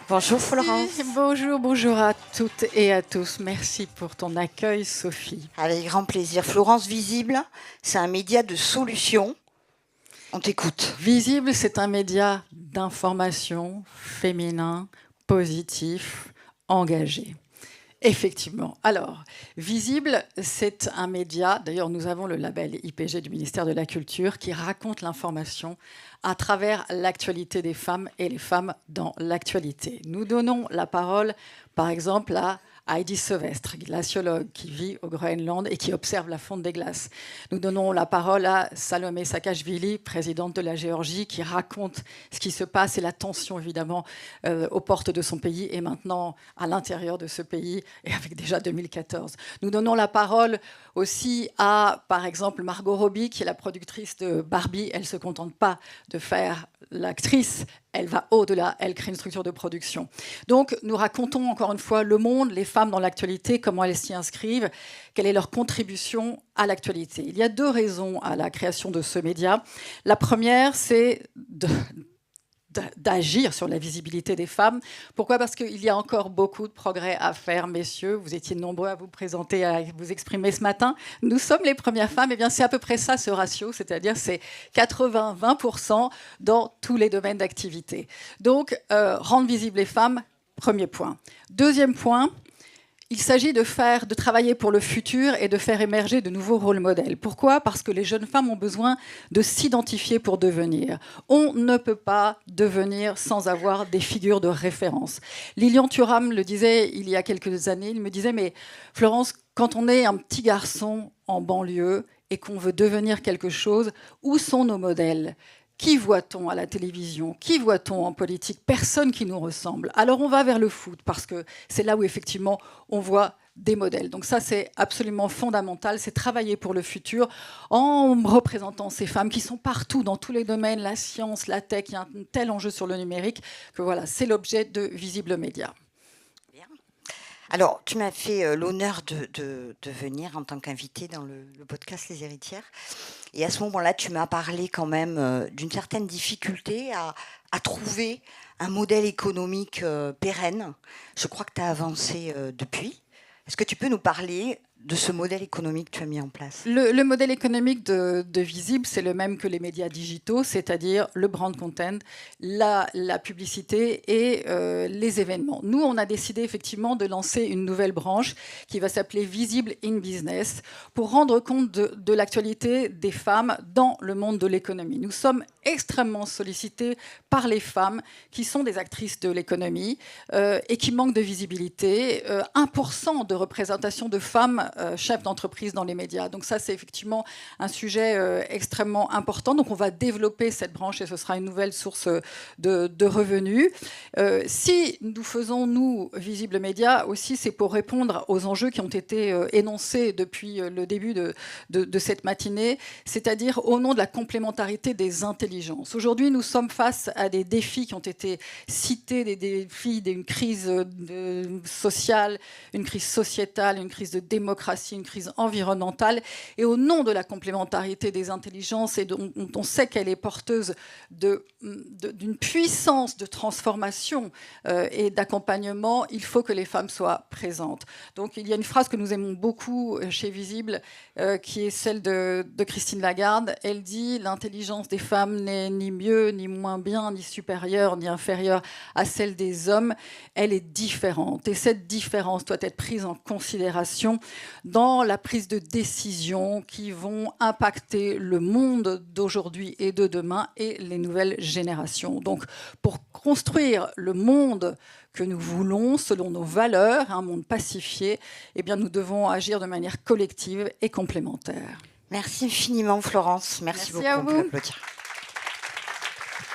Bonjour Florence. Bonjour à toutes et à tous. Merci pour ton accueil, Sophie. Avec grand plaisir. Florence Visible, c'est un média de solution. On t'écoute. Visible, c'est un média d'information féminin, positif, engagé. Effectivement. Alors, Visible, c'est un média, d'ailleurs nous avons le label IPG du ministère de la Culture qui raconte l'information à travers l'actualité des femmes et les femmes dans l'actualité. Nous donnons la parole, par exemple, à Heidi Sevestre, glaciologue qui vit au Groenland et qui observe la fonte des glaces. Nous donnons la parole à Salomé Saakashvili, présidente de la Géorgie, qui raconte ce qui se passe et la tension, évidemment, aux portes de son pays et maintenant à l'intérieur de ce pays, et avec déjà 2014. Nous donnons la parole aussi à, par exemple, Margot Robbie, qui est la productrice de Barbie. Elle ne se contente pas de faire l'actrice, elle va au-delà, elle crée une structure de production. Donc, nous racontons encore une fois le monde, les femmes dans l'actualité, comment elles s'y inscrivent, quelle est leur contribution à l'actualité. Il y a deux raisons à la création de ce média. La première, c'est d'agir sur la visibilité des femmes. Pourquoi ? Parce qu'il y a encore beaucoup de progrès à faire, messieurs. Vous étiez nombreux à vous présenter, à vous exprimer ce matin. Nous sommes les premières femmes. Eh bien, c'est à peu près ça, ce ratio, c'est-à-dire c'est 80-20% dans tous les domaines d'activité. Donc, rendre visibles les femmes, premier point. Deuxième point, il s'agit de travailler pour le futur et de faire émerger de nouveaux rôles modèles. Pourquoi ? Parce que les jeunes femmes ont besoin de s'identifier pour devenir. On ne peut pas devenir sans avoir des figures de référence. Lilian Thuram le disait il y a quelques années, il me disait « Mais Florence, quand on est un petit garçon en banlieue et qu'on veut devenir quelque chose, où sont nos modèles ? Qui voit-on à la télévision ? Qui voit-on en politique ? Personne qui nous ressemble. Alors on va vers le foot parce que c'est là où effectivement on voit des modèles. Donc ça c'est absolument fondamental, c'est travailler pour le futur en représentant ces femmes qui sont partout dans tous les domaines, la science, la tech, il y a un tel enjeu sur le numérique que voilà, c'est l'objet de Visible Média. Alors, tu m'as fait l'honneur de venir en tant qu'invitée dans le podcast Les Héritières. Et à ce moment-là, tu m'as parlé quand même d'une certaine difficulté à trouver un modèle économique pérenne. Je crois que tu as avancé depuis. Est-ce que tu peux nous parler de ce modèle économique que tu as mis en place ? Le modèle économique de Visible, c'est le même que les médias digitaux, c'est-à-dire le brand content, la publicité et les événements. Nous, on a décidé effectivement de lancer une nouvelle branche qui va s'appeler Visible in Business pour rendre compte de l'actualité des femmes dans le monde de l'économie. Nous sommes extrêmement sollicités par les femmes qui sont des actrices de l'économie et qui manquent de visibilité. 1% de représentation de femmes chefs d'entreprise dans les médias. Donc ça, c'est effectivement un sujet extrêmement important. Donc on va développer cette branche et ce sera une nouvelle source de revenus. Si nous faisons, nous, Visible Média, aussi, c'est pour répondre aux enjeux qui ont été énoncés depuis le début de cette matinée, c'est-à-dire au nom de la complémentarité des intelligences. Aujourd'hui, nous sommes face à des défis qui ont été cités, des défis d'une crise sociale, une crise sociétale, une crise de démocratie, une crise environnementale. Et au nom de la complémentarité des intelligences, et dont on sait qu'elle est porteuse d'une puissance de transformation et d'accompagnement, il faut que les femmes soient présentes. Donc il y a une phrase que nous aimons beaucoup chez Visible, qui est celle de Christine Lagarde. Elle dit « L'intelligence des femmes n'est ni mieux, ni moins bien, ni supérieure, ni inférieure à celle des hommes. Elle est différente. Et cette différence doit être prise en considération dans la prise de décision qui vont impacter le monde d'aujourd'hui et de demain et les nouvelles générations. Donc, pour construire le monde que nous voulons, selon nos valeurs, un monde pacifié, eh bien, nous devons agir de manière collective et complémentaire. Merci infiniment, Florence. Merci beaucoup. À vous. On peut applaudir.